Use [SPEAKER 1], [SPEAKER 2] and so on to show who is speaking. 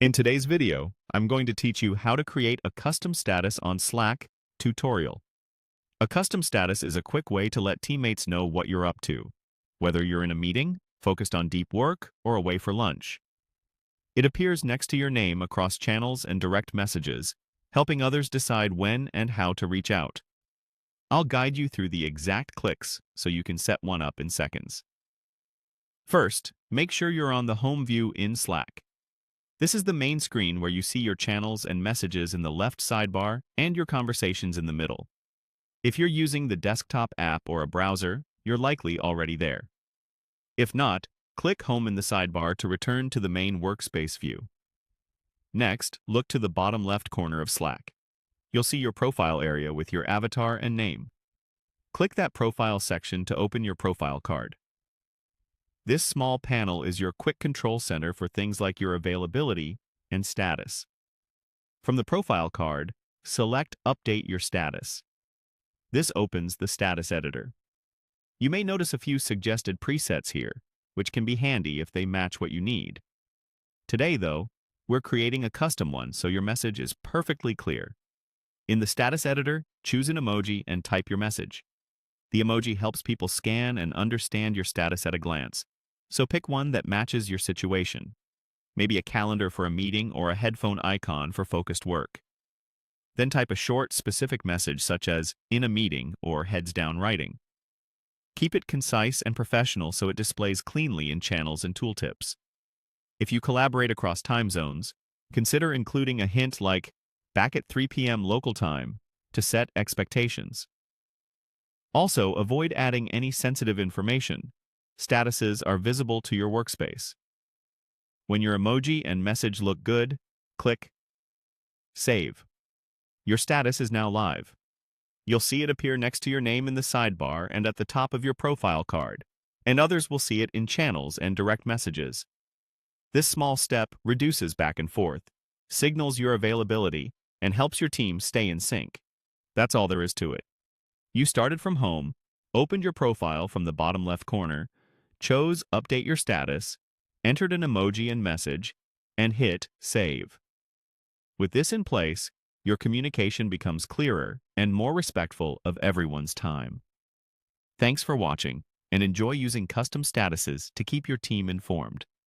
[SPEAKER 1] In today's video, I'm going to teach you how to create a custom status on Slack tutorial. A custom status is a quick way to let teammates know what you're up to, whether you're in a meeting, focused on deep work, or away for lunch. It appears next to your name across channels and direct messages, helping others decide when and how to reach out. I'll guide you through the exact clicks so you can set one up in seconds. First, make sure you're on the home view in Slack. This is the main screen where you see your channels and messages in the left sidebar and your conversations in the middle. If you're using the desktop app or a browser, you're likely already there. If not, click Home in the sidebar to return to the main workspace view. Next, look to the bottom left corner of Slack. You'll see your profile area with your avatar and name. Click that profile section to open your profile card. This small panel is your quick control center for things like your availability and status. From the profile card, select Update Your Status. This opens the status editor. You may notice a few suggested presets here, which can be handy if they match what you need. Today, though, we're creating a custom one so your message is perfectly clear. In the status editor, choose an emoji and type your message. The emoji helps people scan and understand your status at a glance, so pick one that matches your situation. Maybe a calendar for a meeting or a headphone icon for focused work. Then type a short, specific message such as "in a meeting" or "heads down writing." Keep it concise and professional so it displays cleanly in channels and tooltips. If you collaborate across time zones, consider including a hint like "back at 3 p.m. local time" to set expectations. Also, avoid adding any sensitive information. Statuses are visible to your workspace. When your emoji and message look good, click Save. Your status is now live. You'll see it appear next to your name in the sidebar and at the top of your profile card, and others will see it in channels and direct messages. This small step reduces back and forth, signals your availability, and helps your team stay in sync. That's all there is to it. You started from home, opened your profile from the bottom left corner, chose Update Your Status, entered an emoji and message, and hit Save. With this in place, your communication becomes clearer and more respectful of everyone's time. Thanks for watching, and enjoy using custom statuses to keep your team informed.